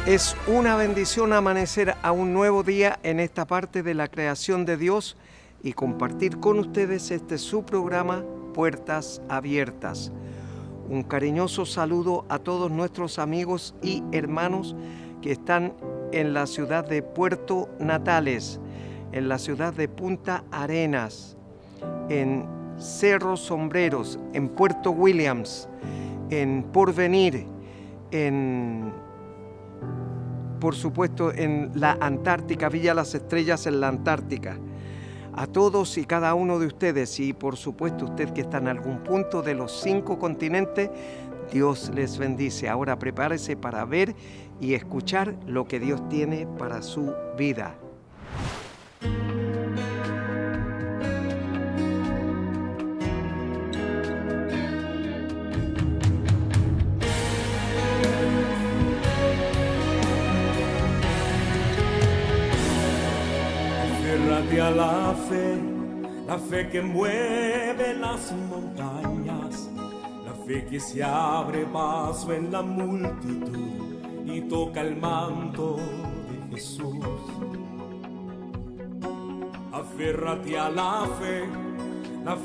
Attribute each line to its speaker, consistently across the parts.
Speaker 1: Es una bendición amanecer a un nuevo día en esta parte de la creación de Dios y compartir con ustedes su programa Puertas Abiertas. Un cariñoso saludo a todos nuestros amigos y hermanos que están en la ciudad de Puerto Natales, en la ciudad de Punta Arenas, en Cerro Sombreros, en Puerto Williams, en Porvenir, por supuesto en la Antártica, Villa Las Estrellas en la Antártica. A todos y cada uno de ustedes, y por supuesto usted que está en algún punto de los 5 continentes, Dios les bendice. Ahora prepárese para ver y escuchar lo que Dios tiene para su vida.
Speaker 2: A la fe que mueve las montañas, la fe que se abre paso en la multitud y toca el manto de Jesús. Aférrate a la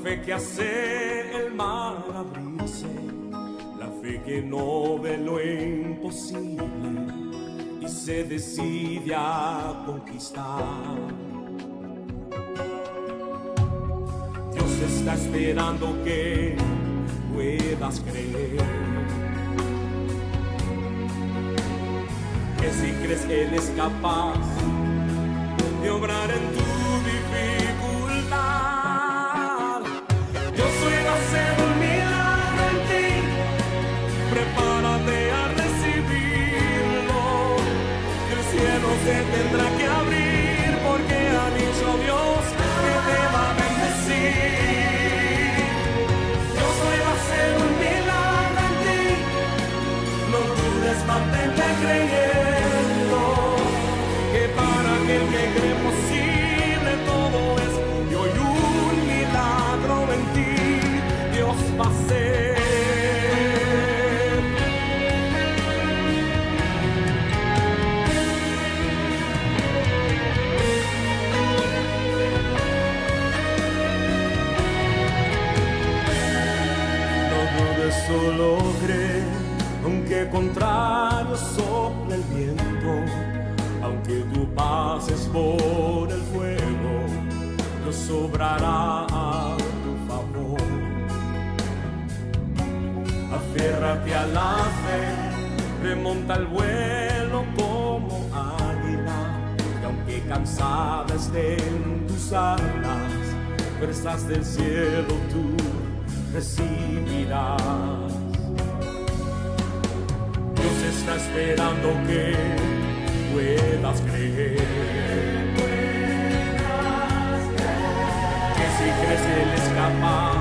Speaker 2: fe que hace el mar abrirse, la fe que no ve lo imposible y se decide a conquistar. Está esperando que puedas creer, que si crees Él es capaz de obrar en tu dificultad. Yo soy a hacer un milagro en ti, prepárate a recibirlo, que el cielo se tendrá que abrir porque ha dicho Dios que te va a bendecir. Mantente creyendo que para aquel que cree posible todo es, y hoy un milagro en ti Dios va a hacer. No dudes, solo cree. Aunque contrario sople el viento, aunque tú pases por el fuego, Dios obrará a tu favor. Aférrate a la fe, remonta el vuelo como águila, y aunque cansada estén tus alas, fuerzas del cielo tú recibirás. Está esperando que puedas creer, que si crees Él es capaz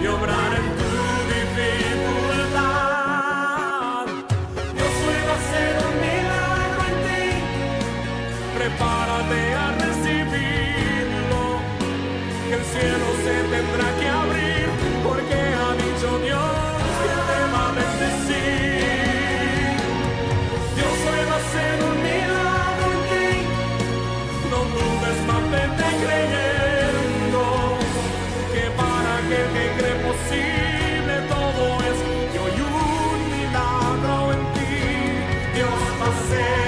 Speaker 2: de obrar en tu dificultad. Dios puede hacer un milagro en ti, prepárate a recibirlo, que el cielo se tendrá que abrir porque ha dicho Dios que te va a bendecir. Hacer un milagro en ti, no dudes, mantente creyendo que para aquel que cree posible todo es, y hoy un milagro en ti Dios va a hacer.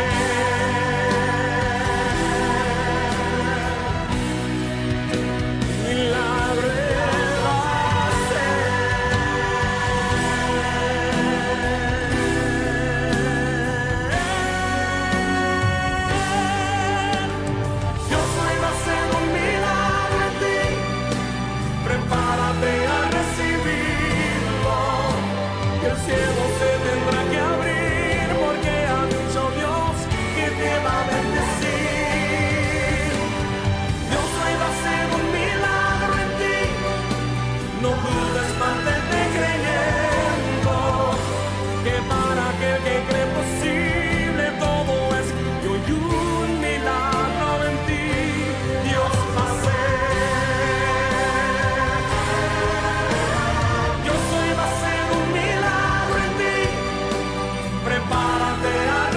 Speaker 2: Prepárate a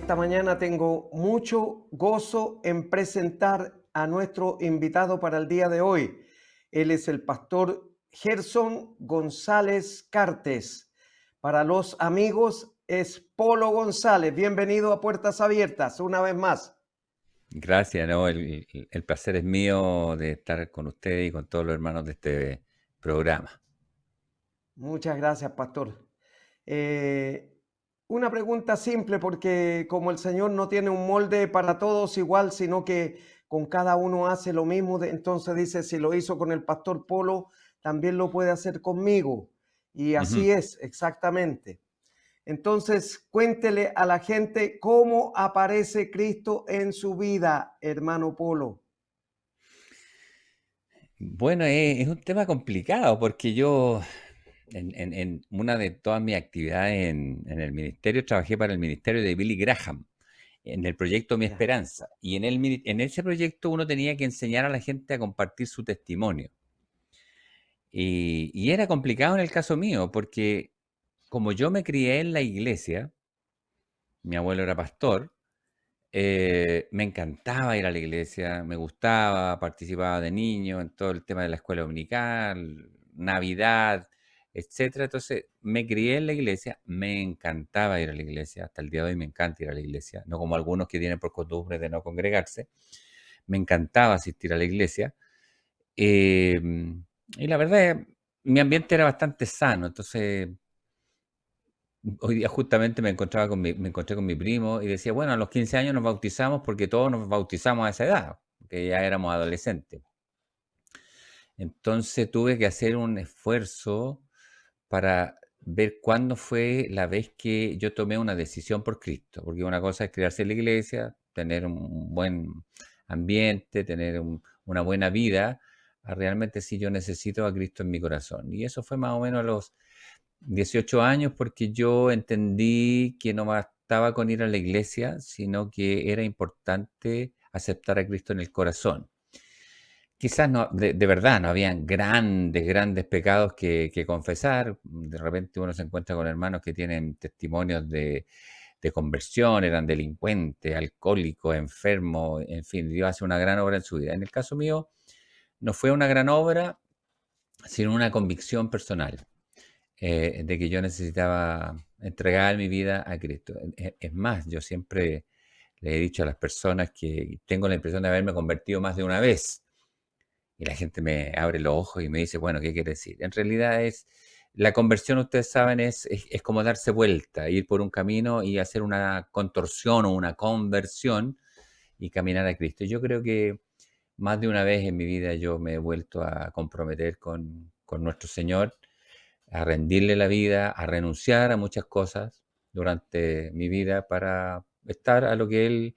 Speaker 1: esta mañana tengo mucho gozo en presentar a nuestro invitado para el día de hoy. Él es el pastor Gerson González Cartes. Para los amigos es Polo González. Bienvenido a Puertas Abiertas una vez más.
Speaker 3: Gracias, no, el placer es mío de estar con ustedes y con todos los hermanos de este programa.
Speaker 1: Muchas gracias, pastor. Una pregunta simple, porque como el Señor no tiene un molde para todos igual, sino que con cada uno hace lo mismo, entonces dice, si lo hizo con el pastor Polo, también lo puede hacer conmigo. Y así es, exactamente. Entonces, cuéntele a la gente cómo aparece Cristo en su vida, hermano Polo.
Speaker 3: Bueno, es un tema complicado porque yo en una de todas mis actividades en el ministerio trabajé para el ministerio de Billy Graham en el proyecto Mi
Speaker 1: Ya.
Speaker 3: Esperanza. Y en ese proyecto uno tenía que enseñar a la gente a compartir su testimonio. Y era complicado en el caso mío porque como yo me crié en la iglesia, mi abuelo era pastor. Me encantaba ir a la iglesia, me gustaba, participaba de niño en todo el tema de la escuela dominical, Navidad, etcétera. Entonces, me crié en la iglesia, me encantaba ir a la iglesia, hasta el día de hoy me encanta ir a la iglesia, no como algunos que tienen por costumbre de no congregarse. Me encantaba asistir a la iglesia. Y la verdad, mi ambiente era bastante sano, entonces hoy día justamente me encontré con mi primo y decía, bueno, a los 15 años nos bautizamos porque todos nos bautizamos a esa edad, porque ya éramos adolescentes. Entonces tuve que hacer un esfuerzo para ver cuándo fue la vez que yo tomé una decisión por Cristo, porque una cosa es criarse en la iglesia, tener un buen ambiente, tener una buena vida, a realmente si yo necesito a Cristo en mi corazón. Y eso fue más o menos a los 18 años porque yo entendí que no bastaba con ir a la iglesia, sino que era importante aceptar a Cristo en el corazón. Quizás no, de verdad no habían grandes pecados que confesar. De repente uno se encuentra con hermanos que tienen testimonios de conversión, eran delincuentes, alcohólicos, enfermos, en fin, Dios hace una gran obra en su vida. En el caso mío, no fue una gran obra, sino una convicción personal de que yo necesitaba entregar mi vida a Cristo. Es más, yo siempre le he dicho a las personas que tengo la impresión de haberme convertido más de una vez. Y la gente me abre los ojos y me dice, bueno, ¿qué quiere decir? En realidad la conversión, ustedes saben, es como darse vuelta, ir por un camino y hacer una contorsión o una conversión y caminar a Cristo. Yo creo que más de una vez en mi vida yo me he vuelto a comprometer con nuestro Señor, a rendirle la vida, a renunciar a muchas cosas durante mi vida para estar a lo que Él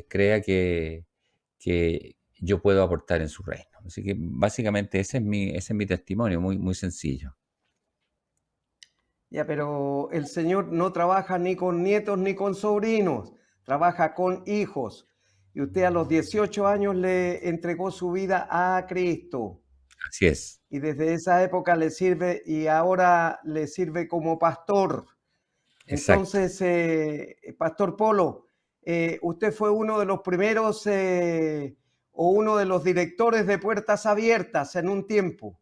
Speaker 3: crea que yo puedo aportar en su reino. Así que básicamente ese es mi testimonio, muy sencillo.
Speaker 1: Ya, pero el Señor no trabaja ni con nietos ni con sobrinos, trabaja con hijos. Y usted a los 18 años le entregó su vida a Cristo.
Speaker 3: Así es.
Speaker 1: Y desde esa época le sirve y ahora le sirve como pastor.
Speaker 3: Exacto.
Speaker 1: Entonces, Pastor Polo, usted fue uno de los primeros o uno de los directores de Puertas Abiertas en un tiempo.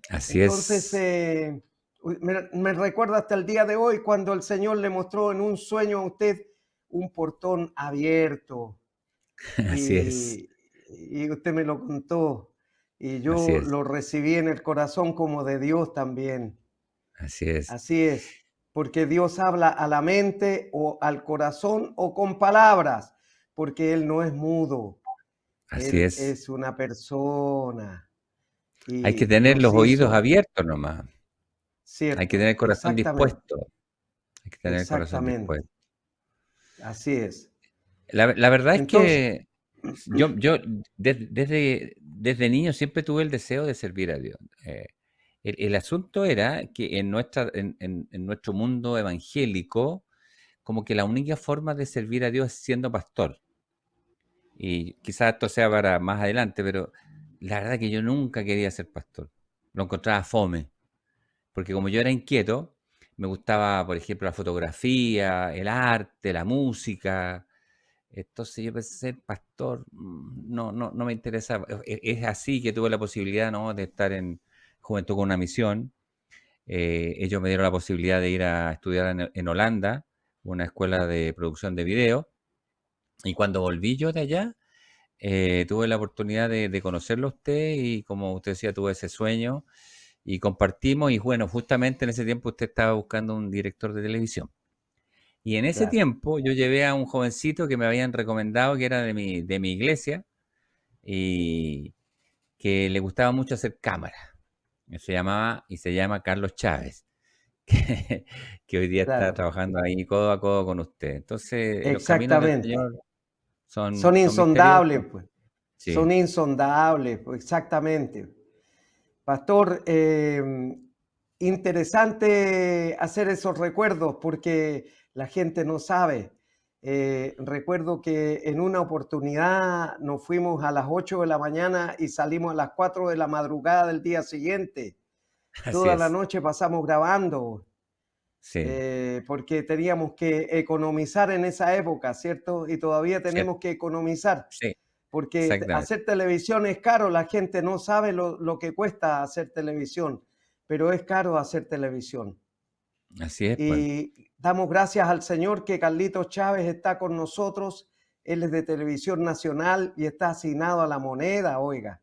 Speaker 3: Así
Speaker 1: Entonces,
Speaker 3: es.
Speaker 1: me recuerda hasta el día de hoy cuando el Señor le mostró en un sueño a usted un portón abierto
Speaker 3: Así es.
Speaker 1: y usted me lo contó y
Speaker 3: Así
Speaker 1: yo
Speaker 3: es.
Speaker 1: lo recibí en el corazón como de Dios también.
Speaker 3: Así es.
Speaker 1: Así es, porque Dios habla a la mente o al corazón o con palabras, porque Él no es mudo,
Speaker 3: Así
Speaker 1: Él
Speaker 3: es.
Speaker 1: es una persona
Speaker 3: Hay que
Speaker 1: y
Speaker 3: tener los
Speaker 1: nos
Speaker 3: oídos
Speaker 1: hizo,
Speaker 3: abiertos nomás. Hay que tener
Speaker 1: cierto,
Speaker 3: el corazón
Speaker 1: exactamente,
Speaker 3: dispuesto. Hay que tener el corazón
Speaker 1: exactamente,
Speaker 3: dispuesto.
Speaker 1: así es.
Speaker 3: La verdad es
Speaker 1: Entonces,
Speaker 3: que yo desde niño siempre tuve el deseo de servir a Dios. El asunto era que en nuestro mundo evangélico, como que la única forma de servir a Dios es siendo pastor. Y quizás esto sea para más adelante, pero la verdad que yo nunca quería ser pastor. Lo encontraba fome, porque como yo era inquieto, me gustaba, por ejemplo, la fotografía, el arte, la música. Entonces yo pensé, ser pastor, no me interesa. Es así que tuve la posibilidad, ¿no?, de estar en Juventud con una Misión. Ellos me dieron la posibilidad de ir a estudiar en Holanda, una escuela de producción de video. Y cuando volví yo de allá, tuve la oportunidad de conocerlo a usted y, como usted decía, tuve ese sueño y compartimos. Y bueno, justamente en ese tiempo usted estaba buscando un director de televisión. Y en ese
Speaker 1: Claro.
Speaker 3: tiempo yo llevé a un jovencito que me habían recomendado, que era de mi iglesia, y que le gustaba mucho hacer cámara. Se llama Carlos Chávez, que, que hoy día está
Speaker 1: Claro,
Speaker 3: trabajando ahí codo a codo con usted. Entonces, los caminos del
Speaker 1: exactamente.
Speaker 3: Señor son,
Speaker 1: Son
Speaker 3: son
Speaker 1: insondables,
Speaker 3: misteriosos.
Speaker 1: pues. Son
Speaker 3: Sí,
Speaker 1: insondables, pues, exactamente. Pastor, interesante hacer esos recuerdos porque la gente no sabe. Recuerdo que en una oportunidad nos fuimos a las 8 de la mañana y salimos a las 4 de la madrugada del día siguiente.
Speaker 3: así
Speaker 1: Toda la
Speaker 3: es.
Speaker 1: noche pasamos grabando
Speaker 3: Sí,
Speaker 1: porque teníamos que economizar en esa época, ¿cierto? Y todavía
Speaker 3: cierto.
Speaker 1: tenemos que economizar
Speaker 3: Sí,
Speaker 1: porque
Speaker 3: exactamente.
Speaker 1: hacer televisión es caro, la gente no sabe lo que cuesta hacer televisión, pero es caro hacer televisión.
Speaker 3: Así es, pues.
Speaker 1: Y damos gracias al Señor que Carlitos Chávez está con nosotros. Él es de Televisión Nacional y está asignado a La Moneda, oiga.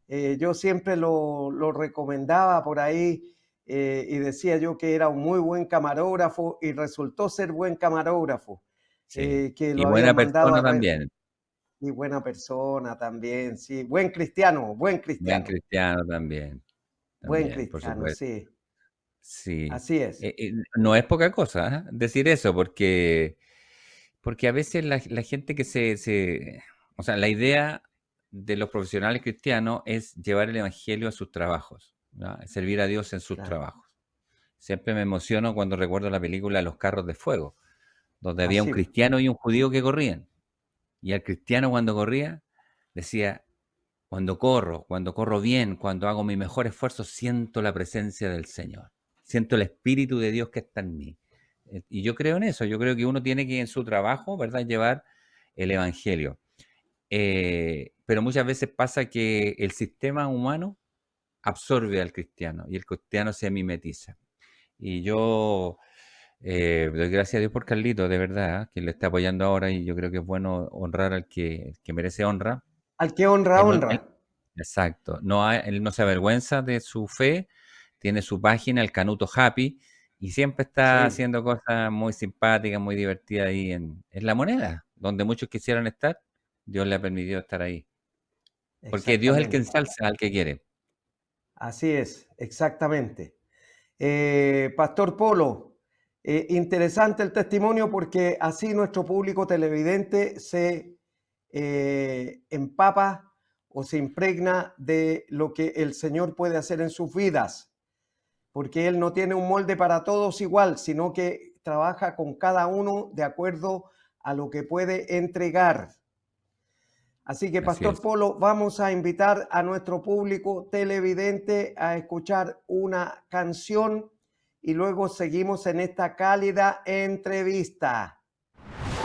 Speaker 1: Yo siempre lo recomendaba por ahí y decía yo que era un muy buen camarógrafo y resultó ser buen camarógrafo,
Speaker 3: Sí.
Speaker 1: que
Speaker 3: Y
Speaker 1: lo habían
Speaker 3: buena
Speaker 1: mandado
Speaker 3: persona
Speaker 1: a red.
Speaker 3: también.
Speaker 1: Y buena persona también, sí. Buen cristiano, buen
Speaker 3: Buen
Speaker 1: cristiano,
Speaker 3: cristiano también.
Speaker 1: buen
Speaker 3: También, por
Speaker 1: cristiano,
Speaker 3: supuesto.
Speaker 1: sí.
Speaker 3: Sí.
Speaker 1: Así es.
Speaker 3: No es poca cosa, ¿ah?, decir eso, porque a veces la gente que o sea, la idea de los profesionales cristianos es llevar el evangelio a sus trabajos, ¿no?, servir a Dios en sus
Speaker 1: Claro.
Speaker 3: trabajos. Siempre me emociono cuando recuerdo la película Los carros de fuego, donde había un
Speaker 1: Así,
Speaker 3: cristiano y un judío que corrían. Y al cristiano, cuando corría, decía: cuando corro bien, cuando hago mi mejor esfuerzo, siento la presencia del Señor. Siento el Espíritu de Dios que está en mí. Y yo creo en eso. Yo creo que uno tiene que, en su trabajo, ¿verdad?, llevar el Evangelio. Pero muchas veces pasa que el sistema humano absorbe al cristiano y el cristiano se mimetiza. Y yo doy gracias a Dios por Carlito, de verdad, que le está apoyando ahora, y yo creo que es bueno honrar al que merece honra.
Speaker 1: al que honra,
Speaker 3: Él no,
Speaker 1: honra.
Speaker 3: exacto, él no se avergüenza de su fe, tiene su página, el Canuto Happy, y siempre está
Speaker 1: Sí,
Speaker 3: haciendo cosas muy simpáticas, muy divertidas ahí en La Moneda, donde muchos quisieran estar. Dios le ha permitido estar ahí, porque Dios es el que
Speaker 1: exactamente.
Speaker 3: ensalza al que quiere.
Speaker 1: Así es, exactamente. Pastor Polo, interesante el testimonio porque así nuestro público televidente se empapa o se impregna de lo que el Señor puede hacer en sus vidas, porque Él no tiene un molde para todos igual, sino que trabaja con cada uno de acuerdo a lo que puede entregar. Así que,
Speaker 3: Así
Speaker 1: Pastor
Speaker 3: es.
Speaker 1: Polo, vamos a invitar a nuestro público televidente a escuchar una canción y luego seguimos en esta cálida entrevista.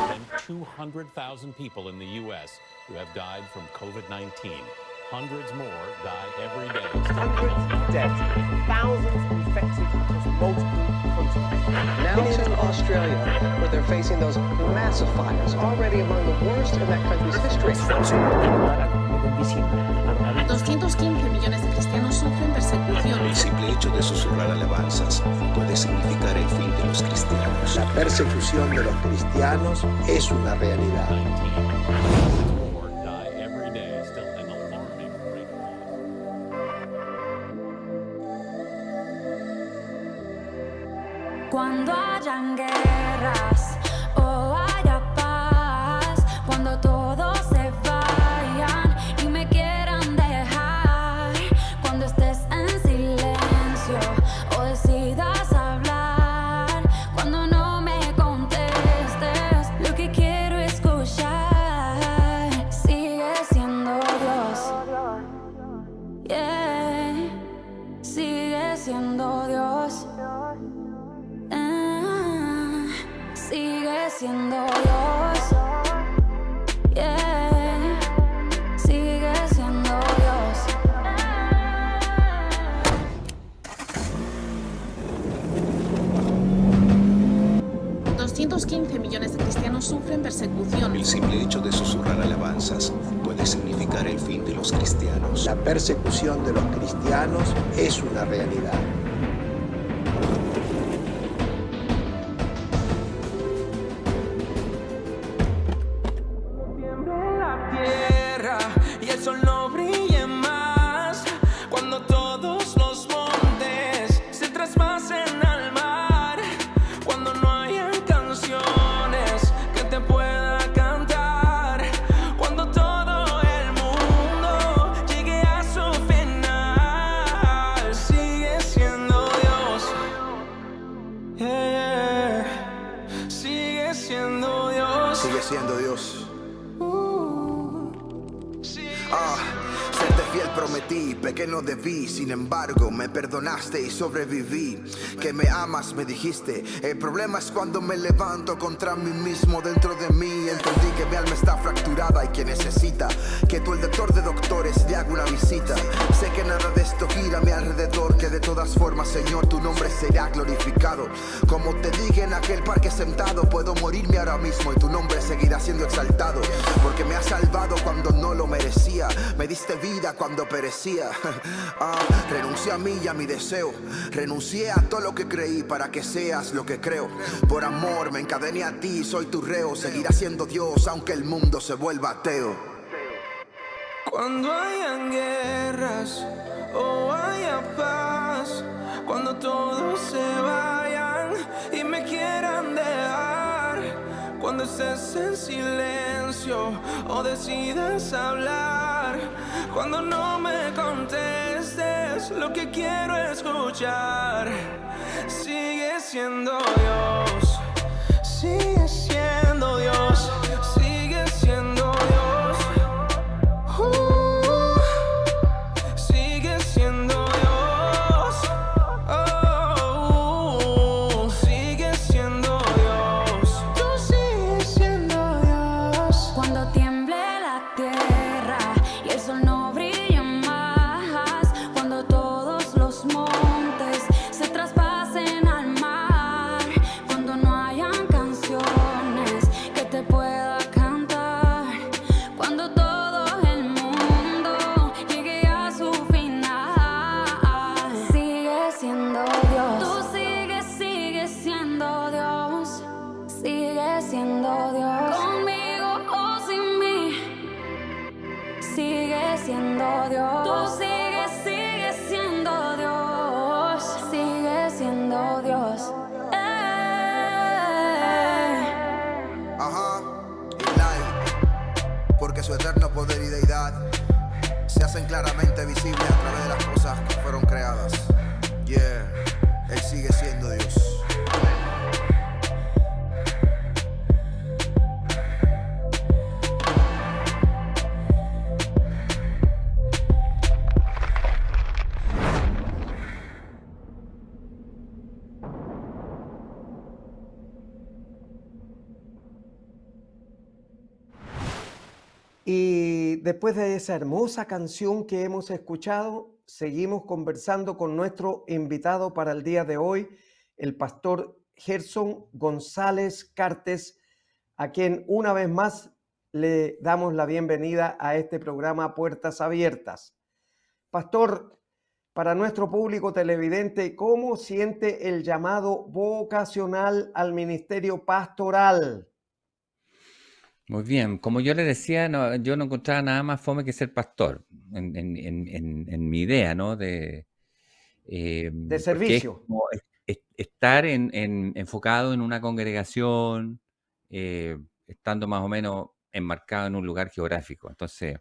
Speaker 4: Than 200,000 people in the U.S. who have died from COVID-19. Hundreds more die every day.
Speaker 5: Hundreds dead, thousands infected across multiple continents.
Speaker 6: Now to Australia, where they're facing those massive fires, already among the worst in that country's history.
Speaker 7: 215 millones de cristianos sufren persecución.
Speaker 8: El simple hecho de susurrar alabanzas puede significar el fin de los cristianos.
Speaker 9: La persecución de los cristianos es una realidad.
Speaker 4: More die every day, still an alarming rate.
Speaker 10: Cuando hayan guerras o haya paz, cuando todos se vayan y me quieran dejar, cuando estés en silencio o decidas hablar, cuando no me contestes lo que quiero escuchar, sigue siendo Dios, yeah, sigue siendo Dios.
Speaker 8: alabanzas puede significar el fin de los cristianos.
Speaker 9: La persecución de los cristianos es una realidad.
Speaker 2: Tiemble la tierra y el sol no brille más. Cuando todos los montes se traspasen al mar. Cuando no hayan canciones que te pueda cantar. Cuando todo el mundo llegue a su final. Sigue siendo Dios. Yeah. Sigue siendo Dios.
Speaker 11: Sigue siendo Dios. Serte fiel prometí, pequeño debí, sin embargo me perdonaste y sobreviví. Que me amas, me dijiste. El problema es cuando me levanto contra mí mismo. Dentro de mí entendí que mi alma está fracturada y que necesita que tú, el doctor de doctores, le haga una visita. Sé que nada de esto gira a mi alrededor, que de todas formas, Señor, tu nombre será glorificado. Como te dije en aquel parque sentado, puedo morirme ahora mismo y tu nombre seguirá siendo exaltado. Porque me has salvado cuando no lo merecía, me diste vida cuando perecía. Renuncié a mí y a mi deseo, renuncié a todo lo que creí para que seas lo que creo. Por amor me encadené a ti, soy tu reo. Seguirá siendo Dios aunque el mundo se vuelva ateo.
Speaker 2: Cuando hayan guerras o haya paz, cuando todos se vayan y me quieran dejar, cuando estés en silencio o decidas hablar, cuando no me contestes lo que quiero escuchar, sigue siendo Dios, sigue siendo Dios, sigue siendo Dios. Sigue siendo Dios. Sigue siendo Dios. Tú sigues siendo Dios.
Speaker 10: Cuando tiemble la tierra y el sol no brille más, cuando todos los montes se traspasen al mar, cuando no hayan canciones que te pueda cantar, cuando todo el mundo llegue a su final, sigue siendo Dios. Tú sigues siendo Dios. Sigue siendo Dios. Conmigo o sin mí. Sigue siendo Dios. Tú sigues siendo Dios. Sigue siendo Dios.
Speaker 11: Porque su eterno poder y deidad se hacen claramente visibles a través de las cosas que fueron creadas. Yeah, Él sigue siendo Dios.
Speaker 1: Y después de esa hermosa canción que hemos escuchado, seguimos conversando con nuestro invitado para el día de hoy, el pastor Gerson González Cartes, a quien una vez más le damos la bienvenida a este programa Puertas Abiertas. Pastor, para nuestro público televidente, ¿cómo siente el llamado vocacional al ministerio pastoral?
Speaker 3: Muy bien, como yo le decía, yo no encontraba nada más fome que ser pastor, en mi idea, ¿no?
Speaker 1: De
Speaker 3: Porque es
Speaker 1: servicio.
Speaker 3: como estar enfocado en una congregación, estando más o menos enmarcado en un lugar geográfico. Entonces,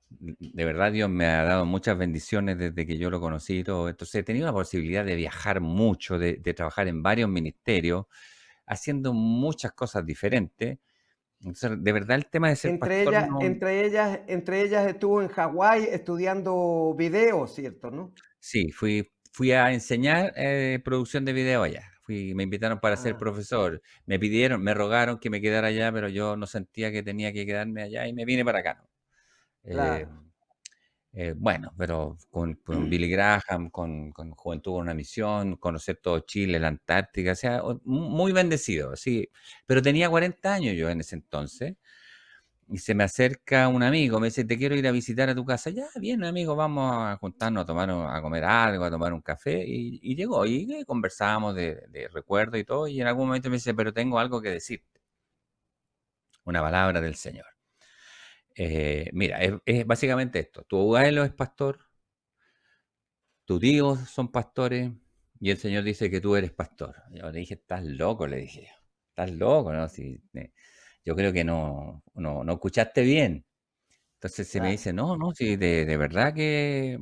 Speaker 3: de verdad Dios me ha dado muchas bendiciones desde que yo lo conocí y todo. Entonces he tenido la posibilidad de viajar mucho, de trabajar en varios ministerios, haciendo muchas cosas diferentes. Entonces, de verdad el tema de ser pastor no...
Speaker 1: Entre ellas estuvo en Hawái estudiando video, ¿cierto? ¿No?
Speaker 3: Sí, fui a enseñar producción de video allá. Me invitaron para ser profesor. Me rogaron que me quedara allá, pero yo no sentía que tenía que quedarme allá y me vine para acá, ¿no?
Speaker 1: Claro.
Speaker 3: Bueno, pero con Billy Graham, con Juventud con una Misión, conocer todo Chile, la Antártica, o sea, muy bendecido, sí. Pero tenía 40 años yo en ese entonces. y se me acerca un amigo, me dice, te quiero ir a visitar a tu casa. Ya, bien, amigo, vamos a juntarnos a tomar, a comer algo, a tomar un café. Y llegó, y conversábamos de recuerdo y todo, y en algún momento me dice, pero tengo algo que decirte. Una palabra del Señor. Mira, es básicamente esto. Tu abuelo es pastor, tus tíos son pastores, y el Señor dice que tú eres pastor. Yo le dije, estás loco, le dije yo. Estás loco, ¿no? Si, yo creo que no escuchaste bien. Entonces se me dice, no, sí, de verdad que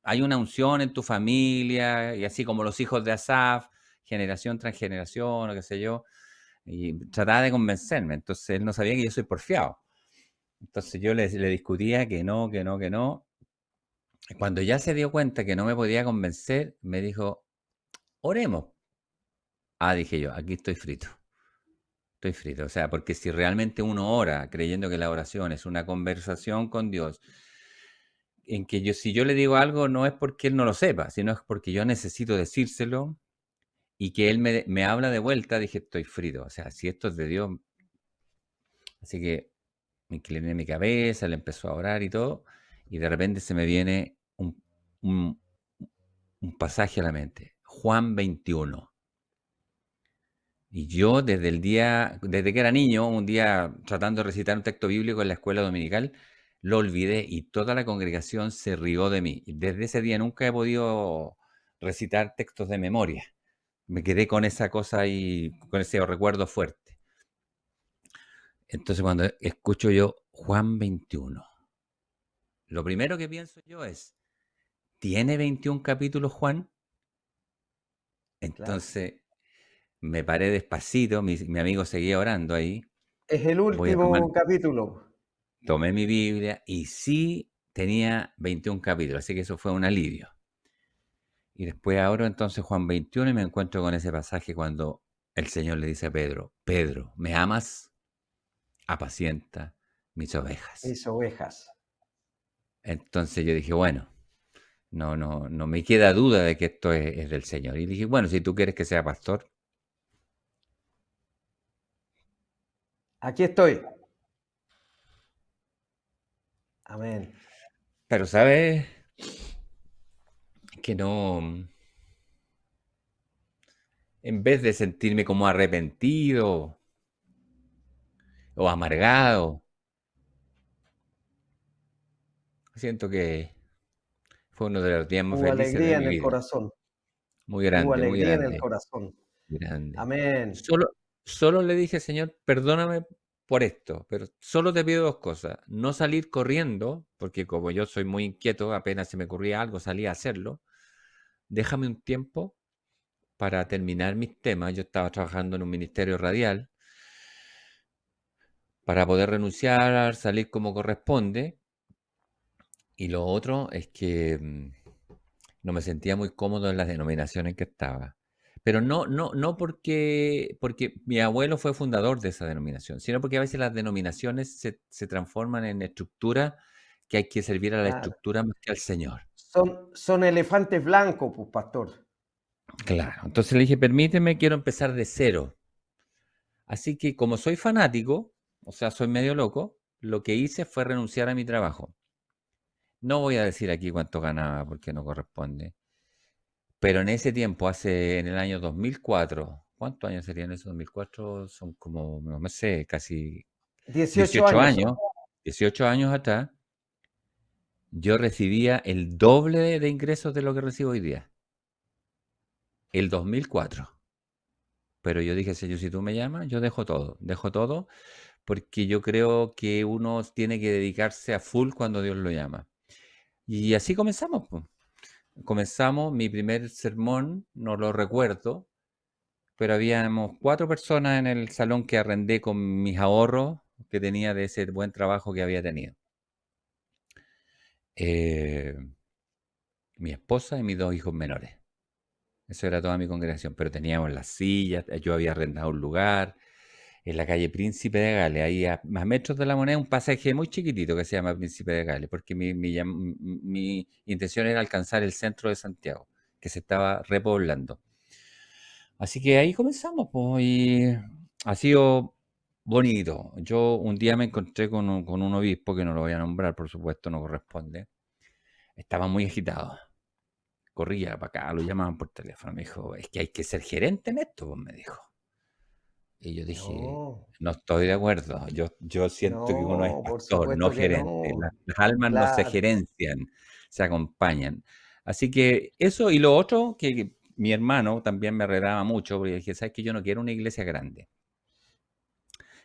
Speaker 3: hay una unción en tu familia, y así como los hijos de Asaf, generación tras generación, o qué sé yo, y trataba de convencerme. Entonces él no sabía que yo soy porfiado. Entonces yo le discutía que no. Cuando ya se dio cuenta que no me podía convencer, me dijo, oremos. Ah, dije yo, aquí estoy frito. Estoy frito. O sea, porque si realmente uno ora creyendo que la oración es una conversación con Dios, en que si yo le digo algo, no es porque él no lo sepa, sino es porque yo necesito decírselo y que él me habla de vuelta, dije, estoy frito. O sea, si esto es de Dios. Así que me incliné mi cabeza, le empezó a orar y todo, y de repente se me viene un pasaje a la mente, Juan 21. Y yo desde que era niño, un día tratando de recitar un texto bíblico en la escuela dominical, lo olvidé y toda la congregación se rió de mí. Desde ese día nunca he podido recitar textos de memoria. Me quedé con esa cosa y con ese recuerdo fuerte. Entonces cuando escucho yo Juan 21, lo primero que pienso yo es, ¿tiene 21 capítulos Juan? Entonces me paré despacito, mi amigo seguía orando ahí.
Speaker 1: Es el
Speaker 3: Voy a tomar,
Speaker 1: último capítulo.
Speaker 3: tomé mi Biblia y sí tenía 21 capítulos, así que eso fue un alivio. Y después abro entonces Juan 21 y me encuentro con ese pasaje cuando el Señor le dice a Pedro, Pedro, ¿me amas? Apacienta mis ovejas.
Speaker 1: Mis ovejas.
Speaker 3: Entonces yo dije, bueno, no me queda duda de que esto es del Señor. Y dije, bueno, si tú quieres que sea pastor.
Speaker 1: Aquí estoy. Amén.
Speaker 3: Pero sabes que no, en vez de sentirme como arrepentido o amargado, siento que fue uno de los días más
Speaker 1: Hubo
Speaker 3: felices de
Speaker 1: alegría
Speaker 3: mi
Speaker 1: en el
Speaker 3: vida.
Speaker 1: corazón.
Speaker 3: Muy
Speaker 1: Hubo
Speaker 3: grande, muy
Speaker 1: alegría en el
Speaker 3: grande,
Speaker 1: corazón.
Speaker 3: muy grande.
Speaker 1: Amén.
Speaker 3: Solo le dije, Señor, perdóname por esto, pero solo te pido dos cosas. No salir corriendo, porque como yo soy muy inquieto, apenas se me ocurría algo, salía a hacerlo. Déjame un tiempo para terminar mis temas. Yo estaba trabajando en un ministerio radial para poder renunciar, salir como corresponde. Y lo otro es que no me sentía muy cómodo en las denominaciones en que estaba. Pero no porque mi abuelo fue fundador de esa denominación, sino porque a veces las denominaciones se transforman en estructuras que hay que servir a la
Speaker 1: Claro.
Speaker 3: estructura más que al Señor.
Speaker 1: Son elefantes blancos, pues, pastor.
Speaker 3: Claro. Entonces le dije, permíteme, quiero empezar de cero. Así que como soy fanático, o sea, soy medio loco, lo que hice fue renunciar a mi trabajo. No voy a decir aquí cuánto ganaba porque no corresponde. Pero en ese tiempo, en el año 2004, ¿cuántos años serían esos? 2004 son como, no sé, casi
Speaker 1: 18
Speaker 3: 18
Speaker 1: años.
Speaker 3: años. 18 años atrás, yo recibía el doble de ingresos de lo que recibo hoy día. El 2004. Pero yo dije, Señor, si tú me llamas, yo dejo todo, porque yo creo que uno tiene que dedicarse a full cuando Dios lo llama. Y así comenzamos, pues. Comenzamos, mi primer sermón, no lo recuerdo, pero habíamos 4 personas en el salón que arrendé con mis ahorros que tenía de ese buen trabajo que había tenido. Mi esposa y mis 2 hijos menores. Eso era toda mi congregación, pero teníamos las sillas, yo había arrendado un lugar en la calle Príncipe de Gales, ahí a más metros de la Moneda, un pasaje muy chiquitito que se llama Príncipe de Gales, porque mi intención era alcanzar el centro de Santiago, que se estaba repoblando. Así que ahí comenzamos, pues, y ha sido bonito. Yo un día me encontré con un obispo, que no lo voy a nombrar, por supuesto, no corresponde. Estaba muy agitado. Corría para acá, lo llamaban por teléfono. Me dijo, es que hay que ser gerente en esto, pues, me dijo. Y yo dije,
Speaker 1: No,
Speaker 3: no estoy de acuerdo. Yo siento que uno es
Speaker 1: no, por
Speaker 3: pastor, no
Speaker 1: supuesto que
Speaker 3: gerente.
Speaker 1: no.
Speaker 3: Las almas no se
Speaker 1: Claro.
Speaker 3: gerencian, se acompañan. Así que eso, y lo otro, que mi hermano también me arreglaba mucho, porque dije, ¿sabes qué? Yo no quiero una iglesia grande.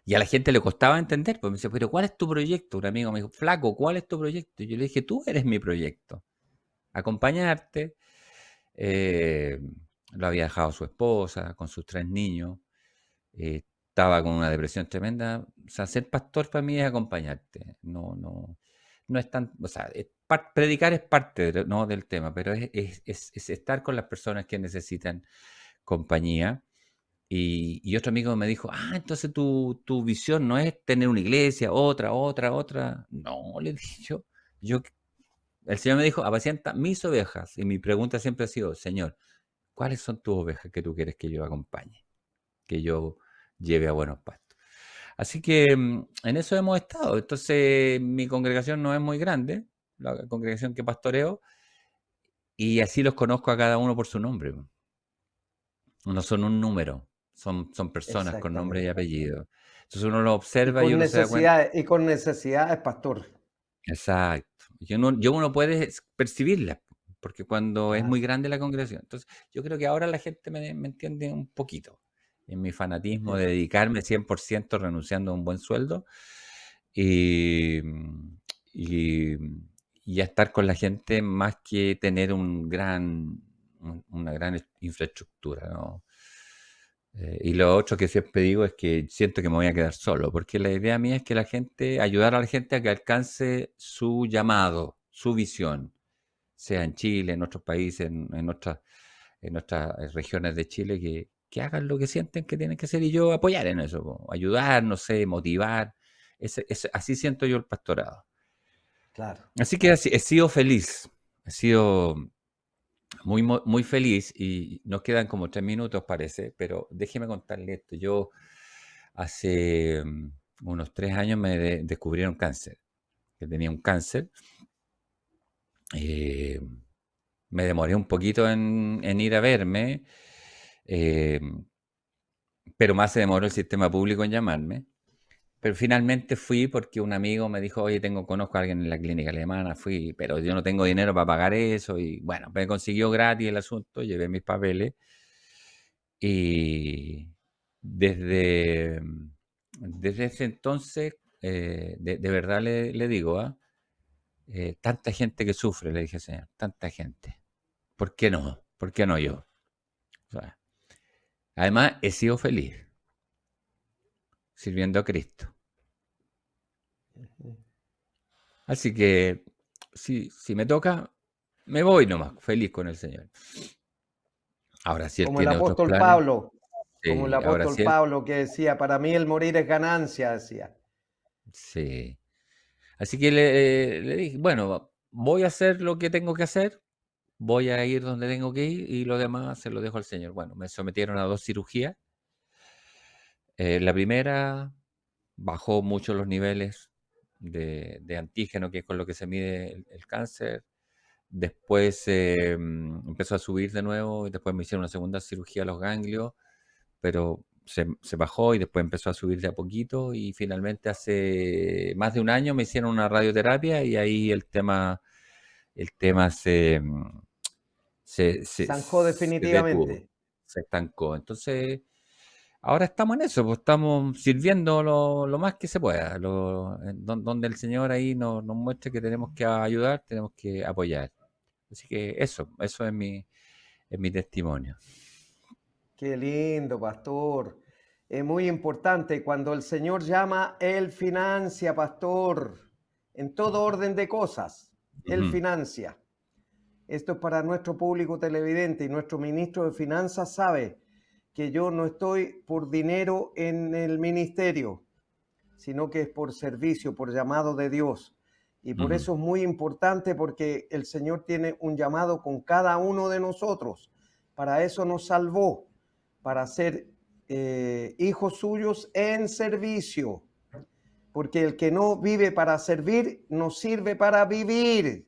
Speaker 3: Y a la gente le costaba entender, pues me dice, pero ¿cuál es tu proyecto? Un amigo me dijo, flaco, ¿cuál es tu proyecto? Y yo le dije, tú eres mi proyecto. Acompañarte. Eh, lo había dejado su esposa, con sus 3 niños. Estaba con una depresión tremenda. O sea, ser pastor para mí es acompañarte. No es tan, o sea, predicar es parte no, del tema, pero es estar con las personas que necesitan compañía. Y otro amigo me dijo, entonces tu visión no es tener una iglesia, otra. No, le dije yo, el Señor me dijo, apacienta mis ovejas. Y mi pregunta siempre ha sido, Señor, ¿cuáles son tus ovejas que tú quieres que yo acompañe? Que yo lleve a buenos pastos. Así que en eso hemos estado. Entonces, mi congregación no es muy grande, la congregación que pastoreo, y así los conozco a cada uno por su nombre. No son un número, son personas con nombre y
Speaker 1: Exactamente.
Speaker 3: apellido. Entonces uno lo
Speaker 1: Y
Speaker 3: observa y
Speaker 1: con
Speaker 3: uno se da cuenta.
Speaker 1: necesidades, pastor.
Speaker 3: Exacto. Uno puede percibirla, porque cuando es muy
Speaker 1: Claro.
Speaker 3: grande la congregación. Entonces, yo creo que ahora la gente me entiende un poquito en mi fanatismo de dedicarme 100% renunciando a un buen sueldo y, y, y a estar con la gente más que tener una gran infraestructura, ¿no? Y lo otro que siempre digo es que siento que me voy a quedar solo, porque la idea mía es que ayudar a la gente a que alcance su llamado, su visión, sea en Chile, en otros países, en otras regiones de Chile, que hagan lo que sienten que tienen que hacer y yo apoyar en eso, ayudar, no sé, motivar. Así siento yo el pastorado.
Speaker 1: Claro.
Speaker 3: Así que he sido feliz, he sido muy feliz y nos quedan como 3 minutos parece, pero déjeme contarle esto. Yo hace unos 3 años me descubrieron cáncer, que tenía un cáncer. Eh, Me demoré un poquito en ir a verme, eh, pero más se demoró el sistema público en llamarme. Pero finalmente fui porque un amigo me dijo, oye, conozco a alguien en la clínica alemana, fui, pero yo no tengo dinero para pagar eso. Y bueno, me consiguió gratis el asunto, llevé mis papeles. Y desde, desde ese entonces, de verdad le digo, tanta gente que sufre, le dije, Señor, tanta gente. ¿Por qué no? ¿Por qué no yo? O sea, además, he sido feliz sirviendo a Cristo. Así que, si me toca, me voy nomás, feliz con el Señor. Ahora, si Él
Speaker 1: Como el
Speaker 3: tiene otros
Speaker 1: apóstol
Speaker 3: planes,
Speaker 1: Pablo, como el
Speaker 3: sí, ahora
Speaker 1: apóstol
Speaker 3: sí Él,
Speaker 1: Pablo que decía, para mí el morir es ganancia, decía.
Speaker 3: sí. Así que le dije, bueno, voy a hacer lo que tengo que hacer, voy a ir donde tengo que ir y lo demás se lo dejo al Señor. Bueno, me sometieron a 2 cirugías. La primera bajó mucho los niveles de antígeno, que es con lo que se mide el cáncer. Después empezó a subir de nuevo y después me hicieron una segunda cirugía a los ganglios, pero se bajó y después empezó a subir de a poquito y finalmente hace más de un año me hicieron una radioterapia y ahí el tema
Speaker 1: Zanjó
Speaker 3: se detuvo,
Speaker 1: definitivamente.
Speaker 3: se estancó. Entonces, ahora estamos en eso, pues estamos sirviendo lo más que se pueda, donde el Señor ahí nos muestre que tenemos que ayudar, tenemos que apoyar. Así que eso es mi testimonio.
Speaker 1: Qué lindo, pastor. Es muy importante. Cuando el Señor llama, Él financia, pastor. En todo orden de cosas, Él
Speaker 3: Ujú.
Speaker 1: financia. Esto es para nuestro público televidente y nuestro ministro de Finanzas sabe que yo no estoy por dinero en el ministerio, sino que es por servicio, por llamado de Dios. Y por
Speaker 3: Ujú.
Speaker 1: eso es muy importante porque el Señor tiene un llamado con cada uno de nosotros. Para eso nos salvó, para ser hijos suyos en servicio, porque el que no vive para servir, no sirve para vivir.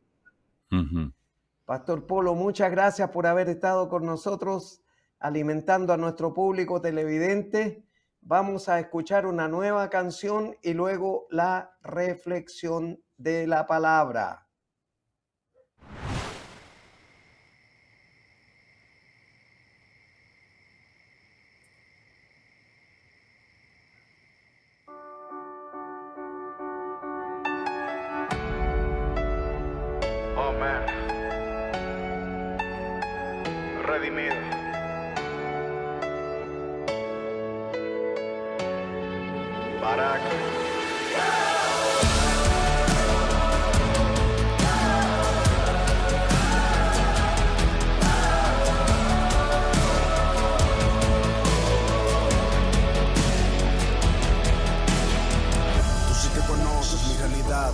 Speaker 1: Pastor Polo, muchas gracias por haber estado con nosotros alimentando a nuestro público televidente. Vamos a escuchar una nueva canción y luego la reflexión de la palabra.
Speaker 11: Oh man, redimido. Barak.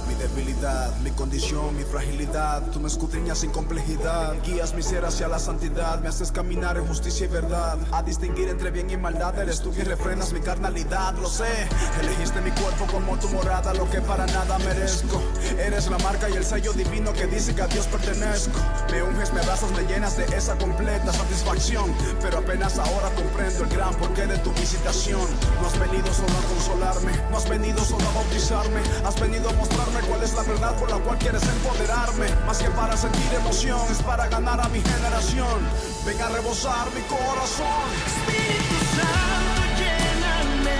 Speaker 11: Mi debilidad, mi condición, mi fragilidad. Tú me escudriñas sin complejidad, guías mi ser hacia la santidad. Me haces caminar en justicia y verdad, a distinguir entre bien y maldad. Eres tú quien refrenas mi carnalidad, lo sé. Elegiste mi cuerpo como tu morada, lo que para nada merezco. Eres la marca y el sello divino que dice que a Dios pertenezco. Me unges, me abrazas, me llenas de esa completa satisfacción. Pero apenas ahora comprendo el gran porqué de tu visitación. No has venido solo a consolarme, no has venido solo a bautizarme, has venido a mostrarme cuál es la verdad por la cual quieres empoderarme. Más que para sentir emoción, es para ganar a mi generación. Ven a rebosar mi corazón. Espíritu Santo, lléname,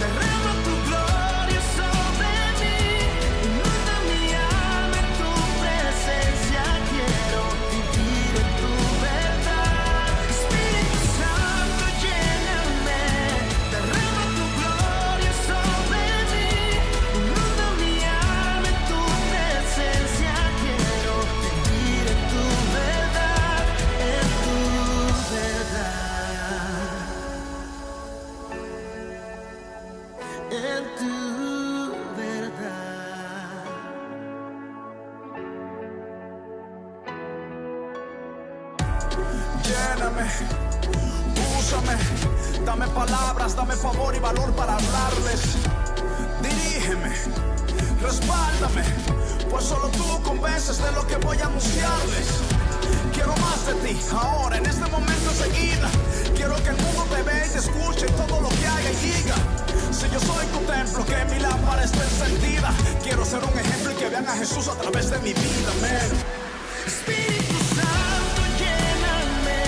Speaker 11: derrama tu gloria sobre mí. Inunda mi alma en tu presencia, quiero vivir en tu verdad. Espíritu Santo, lléname, derrama tu gloria sobre mí. Inunda mi alma en tu presencia, quiero vivir en tu verdad, en tu verdad. En tu verdad. Lléname, úsame, dame palabras, dame favor y valor para hablarles. Dirígeme, respáldame, pues solo tú convences de lo que voy a anunciarles. Quiero más de ti, ahora, en este momento enseguida. Quiero que el mundo te vea y te escuche en todo lo que haga y diga. Si yo soy tu templo, que mi lámpara esté encendida. Quiero ser un ejemplo y que vean a Jesús a través de mi vida, amén. Espíritu Santo, lléname,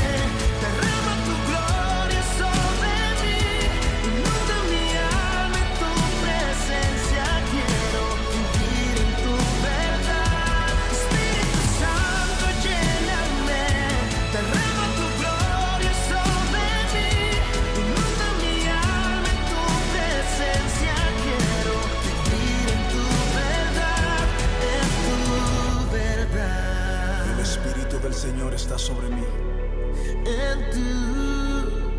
Speaker 11: derrama tu gloria sobre mí. Inunda mi alma en tu presencia, quiero vivir en tu verdad. Espíritu Santo, lléname, derrama tu gloria sobre mí. Inunda mi alma en tu presencia, quiero vivir en tu verdad, en tu verdad. El Espíritu del Señor está sobre mí. En tu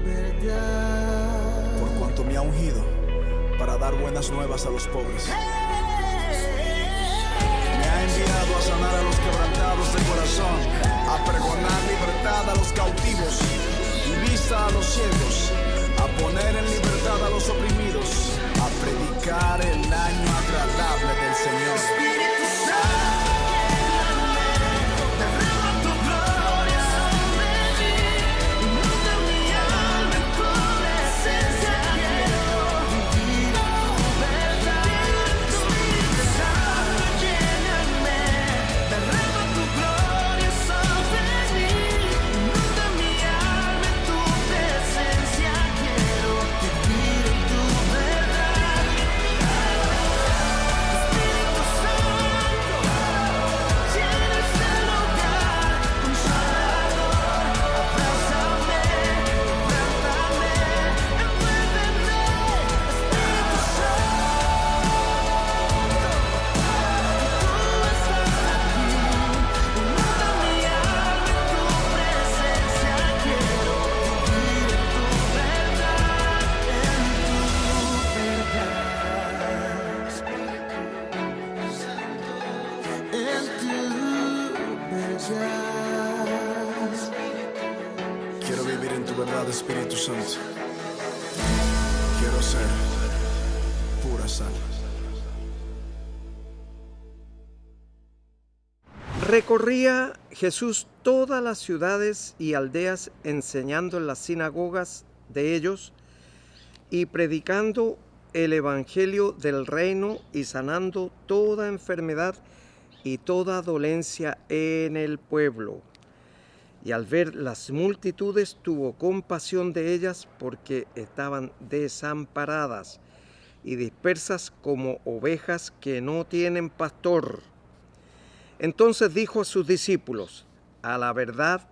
Speaker 11: verdad. Por cuanto me ha ungido para dar buenas nuevas a los pobres. Me ha enviado a sanar a los quebrantados de corazón, a pregonar libertad a los cautivos y vista a los ciegos, a poner en libertad a los oprimidos, a predicar el año agradable del Señor. Espíritu Santo, derrama tu gloria sobre mí. Inunda mi alma en tu presencia, quiero vivir en tu verdad. Espíritu Santo, lléname, derrama tu gloria sobre mí. Inunda mi alma en tu presencia, quiero vivir en tu verdad. Espíritu Santo, llena este lugar, consolador, abrázame, levantame, envuélveme. Espíritu Santo, tú estás aquí, inunda mi alma en tu presencia, quiero vivir en tu verdad, en tu verdad. Espíritu Santo, en tu verdad. Quiero vivir en tu verdad, Espíritu Santo.
Speaker 8: sana.
Speaker 1: Recorría Jesús todas las ciudades y aldeas enseñando en las sinagogas de ellos y predicando el evangelio del reino y sanando toda enfermedad y toda dolencia en el pueblo. Y al ver las multitudes tuvo compasión de ellas porque estaban desamparadas y dispersas como ovejas que no tienen pastor. Entonces dijo a sus discípulos: a la verdad,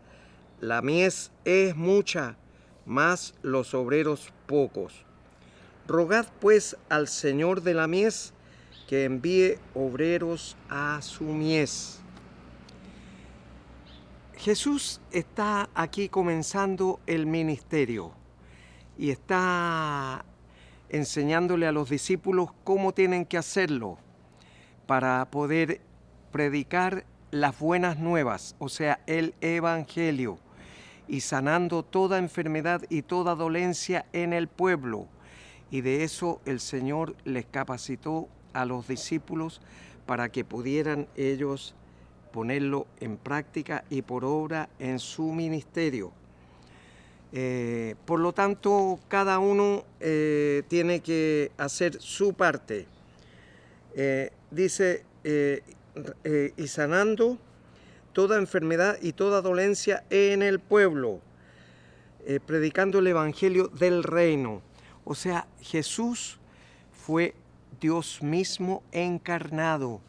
Speaker 1: la mies es mucha, mas los obreros pocos. Rogad pues al Señor de la mies que envíe obreros a su mies. Jesús está aquí comenzando el ministerio y está enseñándole a los discípulos cómo tienen que hacerlo para poder predicar las buenas nuevas, o sea, el evangelio, y sanando toda enfermedad y toda dolencia en el pueblo. Y de eso el Señor les capacitó a los discípulos para que pudieran ellos ponerlo en práctica y por obra en su ministerio. Por lo tanto, cada uno tiene que hacer su parte. Dice, y sanando toda enfermedad y toda dolencia en el pueblo, predicando el evangelio del reino. O sea, Jesús fue Dios mismo encarnado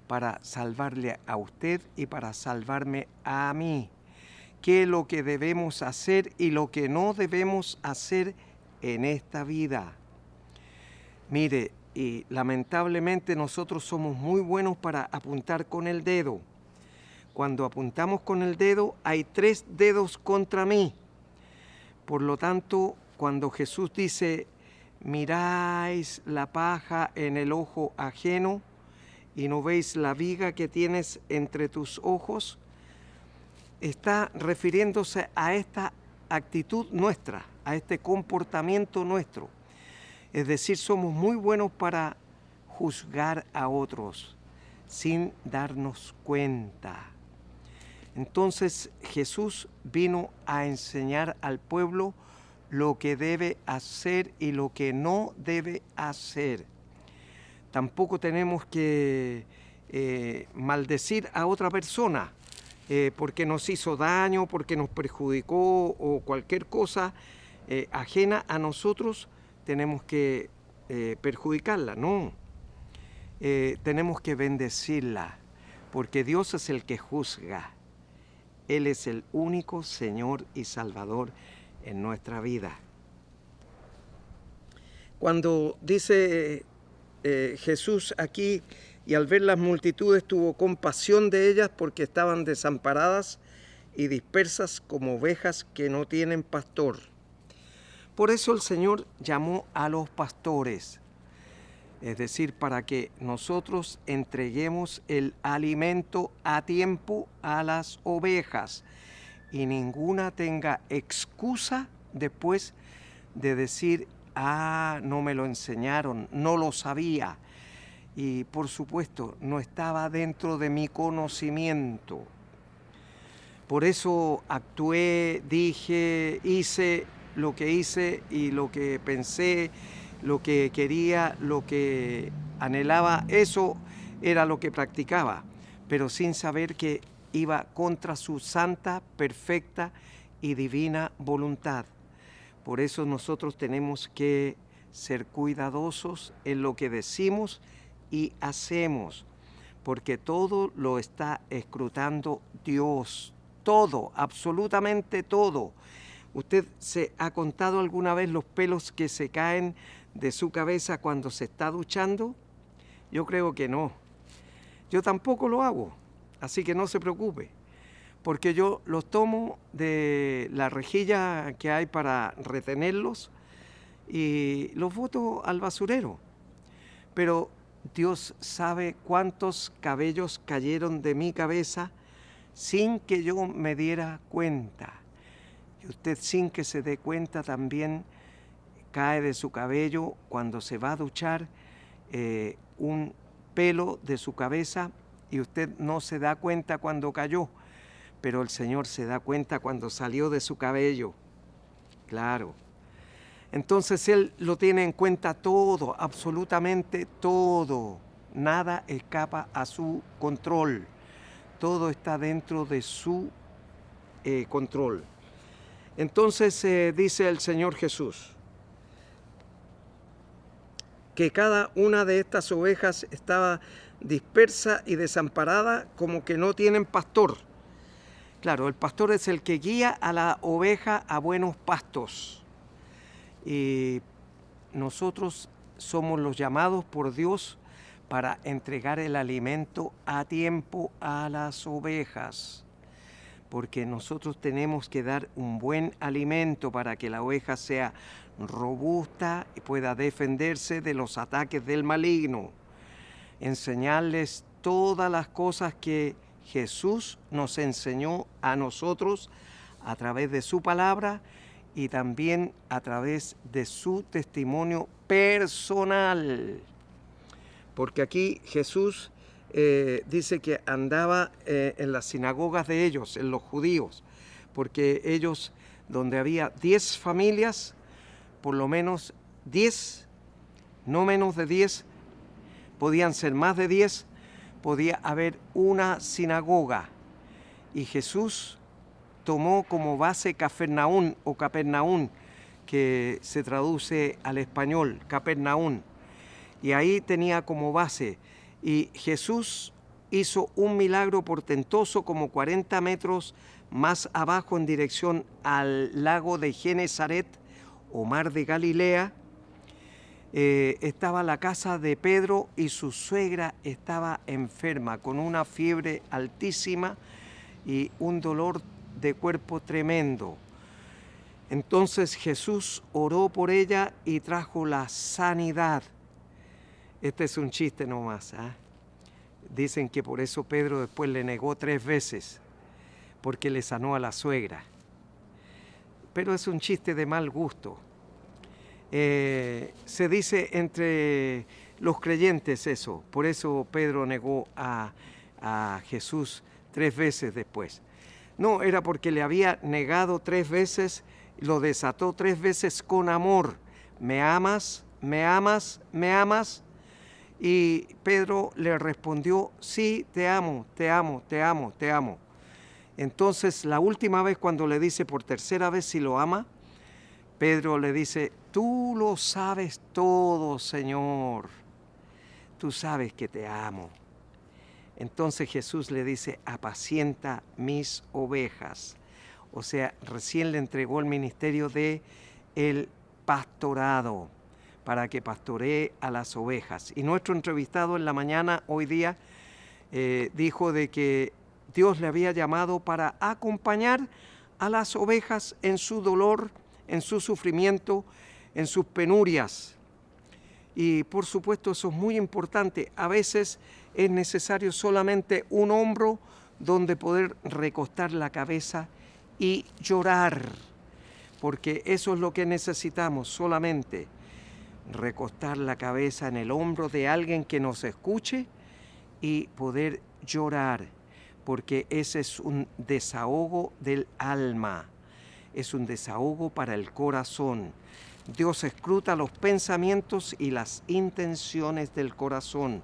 Speaker 1: para salvarle a usted y para salvarme a mí. ¿Qué es lo que debemos hacer y lo que no debemos hacer en esta vida? Mire, y lamentablemente nosotros somos muy buenos para apuntar con el dedo. Cuando apuntamos con el dedo, hay 3 dedos contra mí. Por lo tanto, cuando Jesús dice, miráis la paja en el ojo ajeno y no veis la viga que tienes entre tus ojos, está refiriéndose a esta actitud nuestra, a este comportamiento nuestro. Es decir, somos muy buenos para juzgar a otros sin darnos cuenta. Entonces Jesús vino a enseñar al pueblo lo que debe hacer y lo que no debe hacer. Tampoco tenemos que maldecir a otra persona porque nos hizo daño, porque nos perjudicó o cualquier cosa ajena a nosotros, tenemos que perjudicarla, no. Tenemos que bendecirla, porque Dios es el que juzga. Él es el único Señor y Salvador en nuestra vida. Cuando dice Jesús aquí, y al ver las multitudes tuvo compasión de ellas porque estaban desamparadas y dispersas como ovejas que no tienen pastor. Por eso el Señor llamó a los pastores, es decir, para que nosotros entreguemos el alimento a tiempo a las ovejas y ninguna tenga excusa después de decir, no me lo enseñaron, no lo sabía. Y por supuesto, no estaba dentro de mi conocimiento. Por eso actué, dije, hice lo que hice y lo que pensé, lo que quería, lo que anhelaba, eso era lo que practicaba, pero sin saber que iba contra su santa, perfecta y divina voluntad. Por eso nosotros tenemos que ser cuidadosos en lo que decimos y hacemos, porque todo lo está escrutando Dios, todo, absolutamente todo. ¿Usted se ha contado alguna vez los pelos que se caen de su cabeza cuando se está duchando? Yo creo que no. Yo tampoco lo hago, así que no se preocupe, porque yo los tomo de la rejilla que hay para retenerlos y los boto al basurero. Pero Dios sabe cuántos cabellos cayeron de mi cabeza sin que yo me diera cuenta. Y usted, sin que se dé cuenta, también cae de su cabello cuando se va a duchar un pelo de su cabeza y usted no se da cuenta cuando cayó, pero el Señor se da cuenta cuando salió de su cabello. Claro. Entonces Él lo tiene en cuenta todo, absolutamente todo. Nada escapa a su control. Todo está dentro de su control. Entonces dice el Señor Jesús que cada una de estas ovejas estaba dispersa y desamparada, como que no tienen pastor. Claro, el pastor es el que guía a la oveja a buenos pastos. Y nosotros somos los llamados por Dios para entregar el alimento a tiempo a las ovejas. Porque nosotros tenemos que dar un buen alimento para que la oveja sea robusta y pueda defenderse de los ataques del maligno. Enseñarles todas las cosas que Jesús nos enseñó a nosotros a través de su palabra y también a través de su testimonio personal. Porque aquí Jesús dice que andaba en las sinagogas de ellos, en los judíos, porque ellos, donde había 10 familias, por lo menos 10, no menos de 10, podían ser más de 10, podía haber una sinagoga. Y Jesús tomó como base Capernaum o Capernaum, que se traduce al español, Capernaum. Y ahí tenía como base. Y Jesús hizo un milagro portentoso como 40 metros más abajo en dirección al lago de Genesaret o mar de Galilea. Estaba la casa de Pedro y su suegra estaba enferma con una fiebre altísima y un dolor de cuerpo tremendo. Entonces Jesús oró por ella y trajo la sanidad. Este es un chiste nomás, ¿eh? Dicen que por eso Pedro después le negó 3 veces, porque le sanó a la suegra. Pero es un chiste de mal gusto. Se dice entre los creyentes eso, por eso Pedro negó a Jesús 3 veces después. No, era porque le había negado 3 veces, lo desató 3 veces con amor. ¿Me amas? ¿Me amas? ¿Me amas? Y Pedro le respondió, sí, te amo, te amo, te amo, te amo. Entonces, la última vez cuando le dice por tercera vez si lo ama, Pedro le dice, tú lo sabes todo, Señor. Tú sabes que te amo. Entonces Jesús le dice, apacienta mis ovejas. O sea, recién le entregó el ministerio de el pastorado, para que pastoree a las ovejas. Y nuestro entrevistado en la mañana, hoy día, dijo de que Dios le había llamado para acompañar a las ovejas en su dolor, en su sufrimiento, en sus penurias. Y por supuesto eso es muy importante. A veces es necesario solamente un hombro donde poder recostar la cabeza y llorar, porque eso es lo que necesitamos, solamente recostar la cabeza en el hombro de alguien que nos escuche y poder llorar, porque ese es un desahogo del alma, es un desahogo para el corazón. Dios escruta los pensamientos y las intenciones del corazón.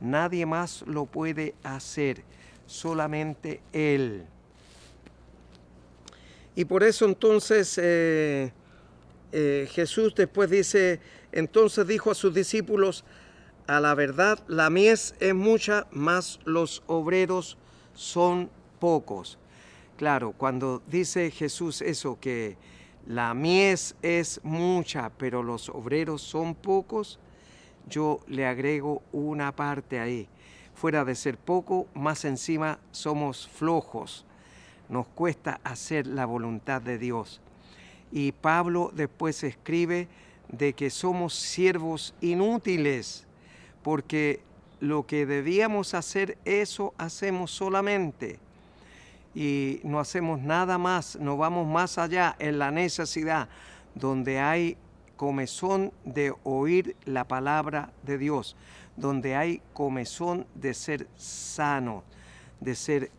Speaker 1: Nadie más lo puede hacer, solamente Él. Y por eso entonces Jesús después dice, entonces dijo a sus discípulos, a la verdad la mies es mucha, mas los obreros son pocos. Claro, cuando dice Jesús eso, que la mies es mucha, pero los obreros son pocos, yo le agrego una parte ahí. Fuera de ser poco, más encima somos flojos. Nos cuesta hacer la voluntad de Dios. Y Pablo después escribe de que somos siervos inútiles, porque lo que debíamos hacer, eso hacemos solamente. Y no hacemos nada más, no vamos más allá en la necesidad, donde hay comezón de oír la palabra de Dios, donde hay comezón de ser sano, de ser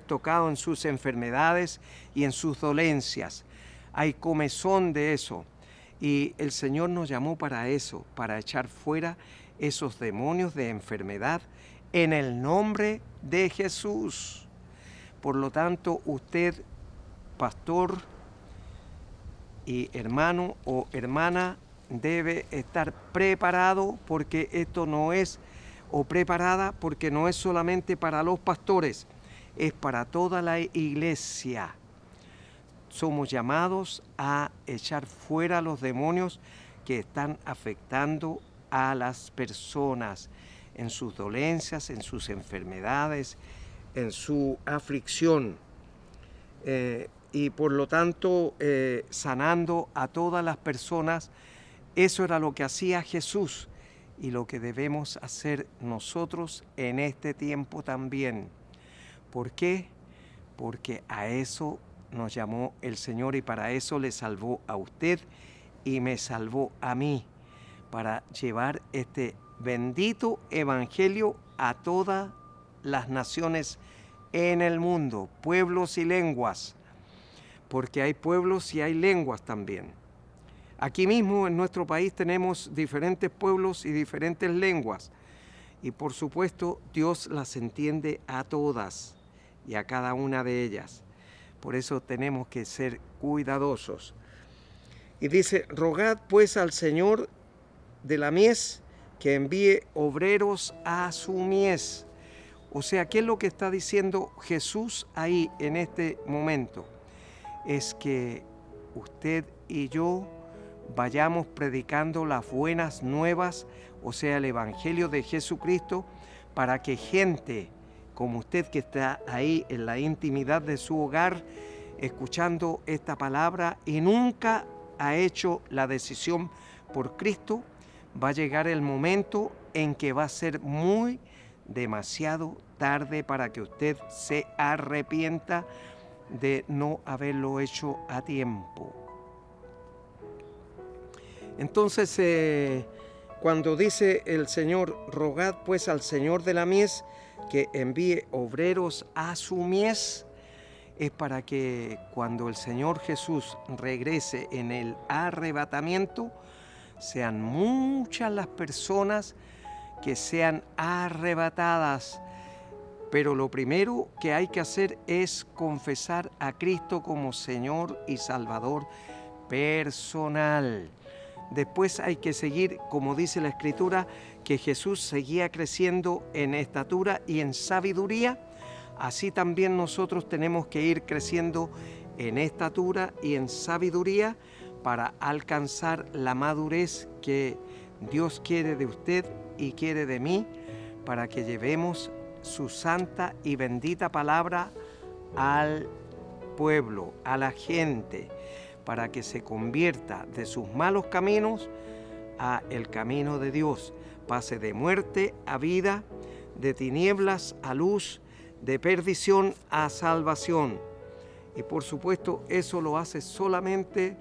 Speaker 1: tocado en sus enfermedades y en sus dolencias. Hay comezón de eso. Y el Señor nos llamó para eso, para echar fuera esos demonios de enfermedad en el nombre de Jesús. Por lo tanto, usted, pastor y hermano o hermana, debe estar preparado, porque esto no es, o preparada, porque no es solamente para los pastores, es para toda la iglesia. Somos llamados a echar fuera los demonios que están afectando a las personas en sus dolencias, en sus enfermedades, en su aflicción. Y por lo tanto, sanando a todas las personas. Eso era lo que hacía Jesús y lo que debemos hacer nosotros en este tiempo también. ¿Por qué? Porque a eso nos llamó el Señor y para eso le salvó a usted y me salvó a mí, para llevar este bendito evangelio a todas las naciones en el mundo, pueblos y lenguas, porque hay pueblos y hay lenguas también. Aquí mismo en nuestro país tenemos diferentes pueblos y diferentes lenguas, y por supuesto Dios las entiende a todas y a cada una de ellas. Por eso tenemos que ser cuidadosos. Y dice, rogad pues al Señor de la mies que envíe obreros a su mies. O sea, ¿qué es lo que está diciendo Jesús ahí en este momento? Es que usted y yo vayamos predicando las buenas nuevas, o sea, el Evangelio de Jesucristo, para que gente como usted que está ahí en la intimidad de su hogar, escuchando esta palabra y nunca ha hecho la decisión por Cristo, va a llegar el momento en que va a ser demasiado tarde para que usted se arrepienta de no haberlo hecho a tiempo. Entonces, cuando dice el Señor, rogad pues al Señor de la mies que envíe obreros a su mies, es para que cuando el Señor Jesús regrese en el arrebatamiento, sean muchas las personas que sean arrebatadas. Pero lo primero que hay que hacer es confesar a Cristo como Señor y Salvador personal. Después hay que seguir, como dice la Escritura, que Jesús seguía creciendo en estatura y en sabiduría. Así también nosotros tenemos que ir creciendo en estatura y en sabiduría para alcanzar la madurez que Dios quiere de usted y quiere de mí, para que llevemos su santa y bendita palabra al pueblo, a la gente, para que se convierta de sus malos caminos a el camino de Dios, pase de muerte a vida, de tinieblas a luz, de perdición a salvación. Y por supuesto eso lo hace solamente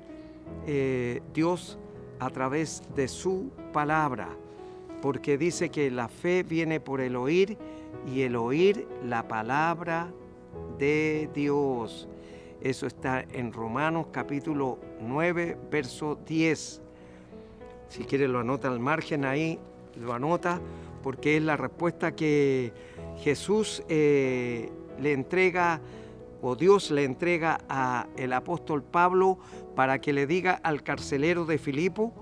Speaker 1: Dios a través de su palabra, porque dice que la fe viene por el oír y el oír la palabra de Dios. Eso está en Romanos capítulo 9, verso 10. Si quiere lo anota al margen ahí, lo anota, porque es la respuesta que Jesús le entrega, o Dios le entrega al apóstol Pablo para que le diga al carcelero de Filipo,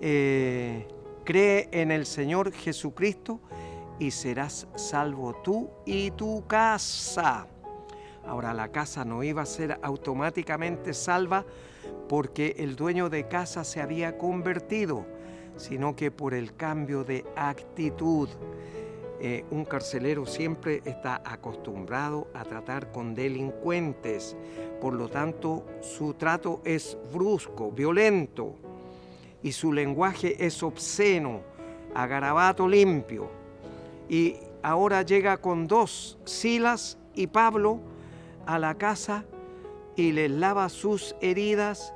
Speaker 1: cree en el Señor Jesucristo y serás salvo tú y tu casa. Ahora, la casa no iba a ser automáticamente salva porque el dueño de casa se había convertido, sino que por el cambio de actitud. Un carcelero siempre está acostumbrado a tratar con delincuentes, por lo tanto su trato es brusco, violento, y su lenguaje es obsceno, a garabato limpio. Y ahora llega con dos, Silas y Pablo, a la casa y les lava sus heridas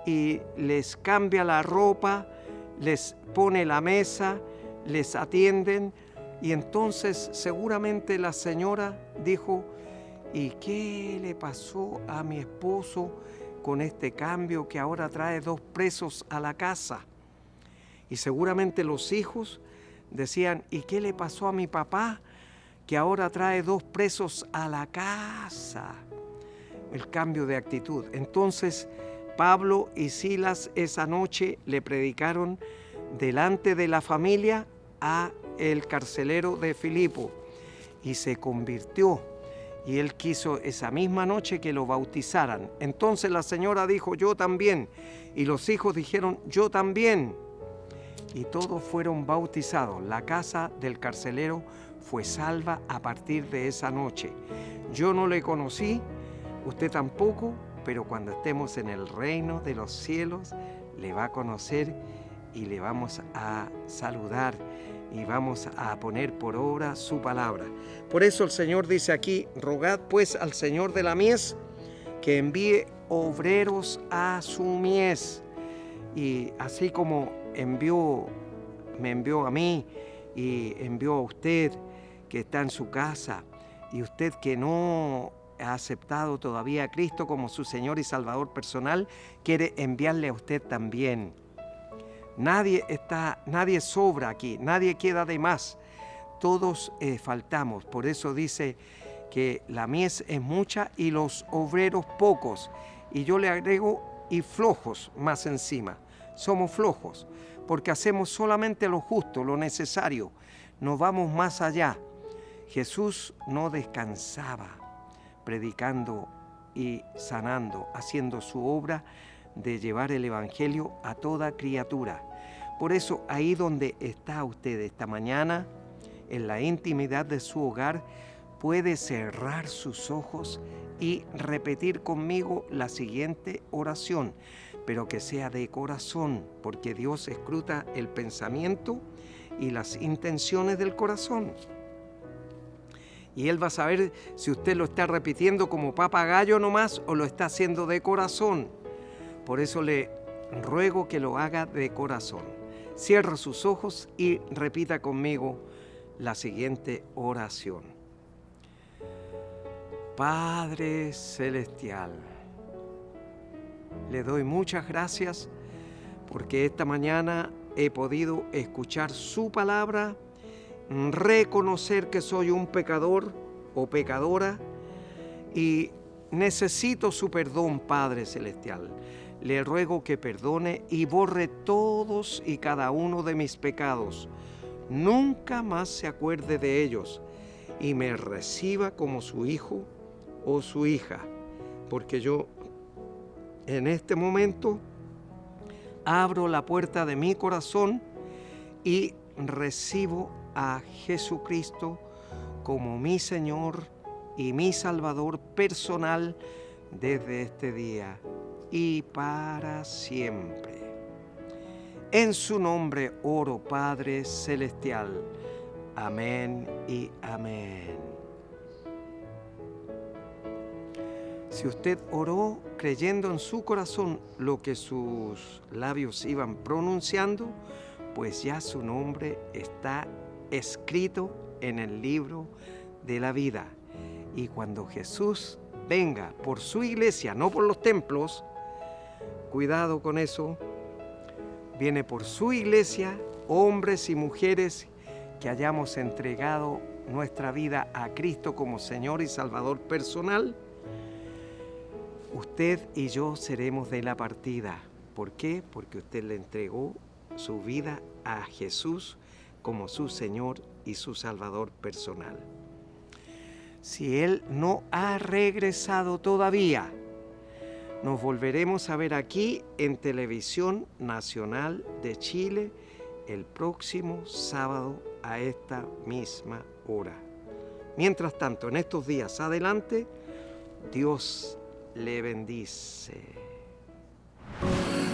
Speaker 1: y les cambia la ropa, les pone la mesa, les atienden. Y entonces seguramente la señora dijo: ¿y qué le pasó a mi esposo con este cambio que ahora trae 2 presos a la casa? Y seguramente los hijos decían: ¿y qué le pasó a mi papá que ahora trae 2 presos a la casa? El cambio de actitud. Entonces Pablo y Silas esa noche le predicaron delante de la familia a el carcelero de Filipo y se convirtió. Y él quiso esa misma noche que lo bautizaran. Entonces la señora dijo: yo también. Y los hijos dijeron: yo también. Y todos fueron bautizados. La casa del carcelero fue salva a partir de esa noche. Yo no le conocí, usted tampoco, pero cuando estemos en el reino de los cielos, le va a conocer y le vamos a saludar y vamos a poner por obra su palabra. Por eso el Señor dice aquí: rogad pues al Señor de la mies que envíe obreros a su mies. Y así como me envió a mí y envió a usted que está en su casa, y usted que no ha aceptado todavía a Cristo como su Señor y Salvador personal, quiere enviarle a usted también. Nadie sobra aquí, nadie queda de más, todos faltamos. Por eso dice que la mies es mucha y los obreros pocos. Y yo le agrego: y flojos más encima. Somos flojos porque hacemos solamente lo justo, lo necesario. No vamos más allá. Jesús no descansaba predicando y sanando, haciendo su obra de llevar el evangelio a toda criatura. Por eso, ahí donde está usted esta mañana, en la intimidad de su hogar, puede cerrar sus ojos y repetir conmigo la siguiente oración, pero que sea de corazón, porque Dios escruta el pensamiento y las intenciones del corazón. Y Él va a saber si usted lo está repitiendo como papagayo nomás o lo está haciendo de corazón. Por eso le ruego que lo haga de corazón. Cierra sus ojos y repita conmigo la siguiente oración. Padre Celestial, le doy muchas gracias porque esta mañana he podido escuchar su palabra, reconocer que soy un pecador o pecadora y necesito su perdón, Padre Celestial. Le ruego que perdone y borre todos y cada uno de mis pecados. Nunca más se acuerde de ellos y me reciba como su hijo o su hija, porque yo en este momento abro la puerta de mi corazón y recibo a Jesucristo como mi Señor y mi Salvador personal desde este día y para siempre. En su nombre oro, Padre Celestial. Amén y amén. Si usted oró creyendo en su corazón lo que sus labios iban pronunciando, pues ya su nombre está escrito en el libro de la vida. Y cuando Jesús venga por su iglesia, no por los templos, cuidado con eso, viene por su iglesia, hombres y mujeres que hayamos entregado nuestra vida a Cristo como Señor y Salvador personal. Usted y yo seremos de la partida. ¿Por qué? Porque usted le entregó su vida a Jesús como su Señor y su Salvador personal. Si Él no ha regresado todavía, nos volveremos a ver aquí en Televisión Nacional de Chile el próximo sábado a esta misma hora. Mientras tanto, en estos días adelante, Dios le bendice.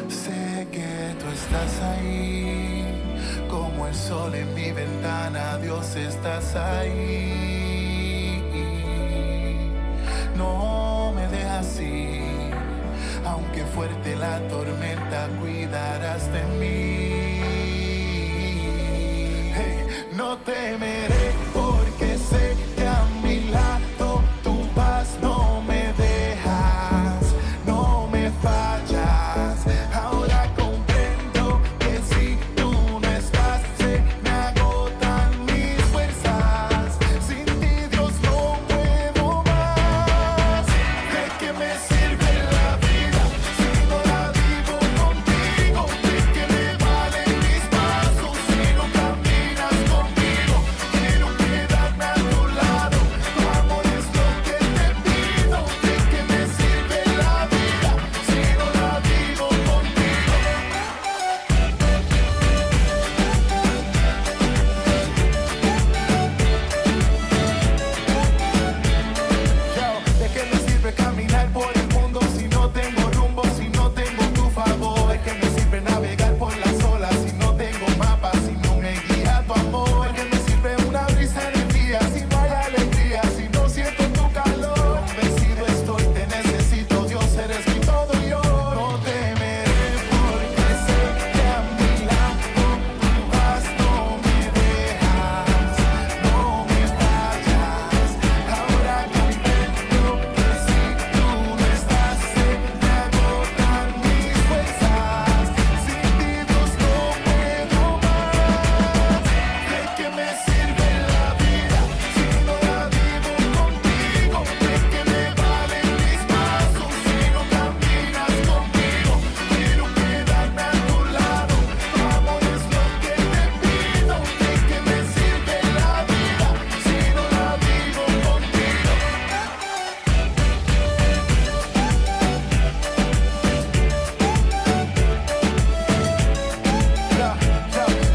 Speaker 12: Sé que tú estás ahí, como el sol en mi ventana, Dios, estás ahí. No me dejas así. Aunque fuerte la tormenta, cuidarás de mí. Hey, no temeré porque sé que a mi lado tú vas, no me dejas, no me fallas. Ahora comprendo que si tú no estás, se me agotan mis fuerzas. Sin ti, Dios, no puedo más. ¿De qué me sirve la vida si no la vivo contigo? ¿De qué me valen mis pasos si no caminas conmigo? Quiero quedarme a tu lado, tu amor es lo que te pido. ¿De qué me sirve la vida si no la vivo contigo? Yo, ¿de qué me sirve caminar por el mundo si no tengo rumbo, si no tengo tu favor? ¿De qué me sirve navegar por las olas si no tengo mapa, si no me guía tu amor? ¿De qué me sirve una brisa en el día si no hay alegría, si no siento tu calor? Convencido estoy, te necesito, Dios, eres mi todo y yo. No temeré porque sé que a mi lado tú vas, no me dejas, no me fallas. Ahora comprendo que si tú no estás, se me agotan mis fuerzas. Sin ti, Dios, no puedo más. ¿De qué me sirve la vida si no la vivo contigo? ¿De qué me valen mis pasos si no caminas conmigo? Quiero quedarme a tu lado, tu amor es lo que te pido. ¿De qué me sirve la vida si no la vivo contigo?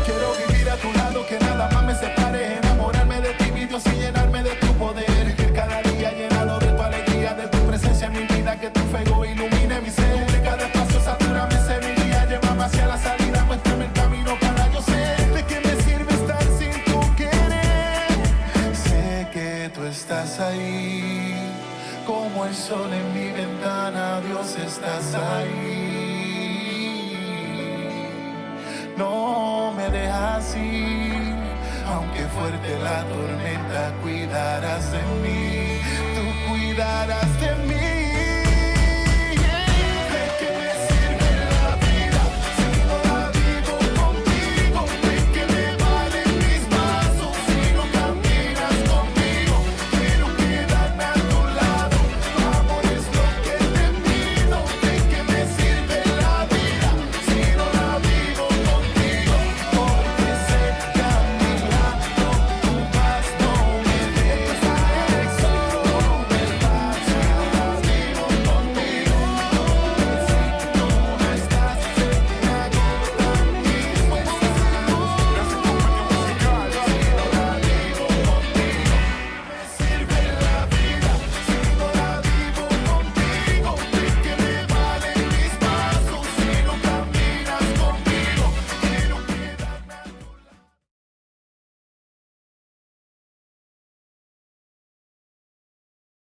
Speaker 12: Quiero vivir a tu lado, que nada más me separe, enamorarme de ti, mi Dios, y llenarme de tu poder. Cada día llenarlo de tu alegría, de tu presencia en mi vida, que tu fuego ilumine mi ser. Cada espacio satúrame, semilla, llévame hacia la salida, muéstrame el camino para yo ser. ¿De qué me sirve estar sin tu querer? Sé que tú estás ahí, como el sol en mi ventana, Dios, estás ahí. No me dejas ir, aunque fuerte la tormenta, cuidarás de mí, tú cuidarás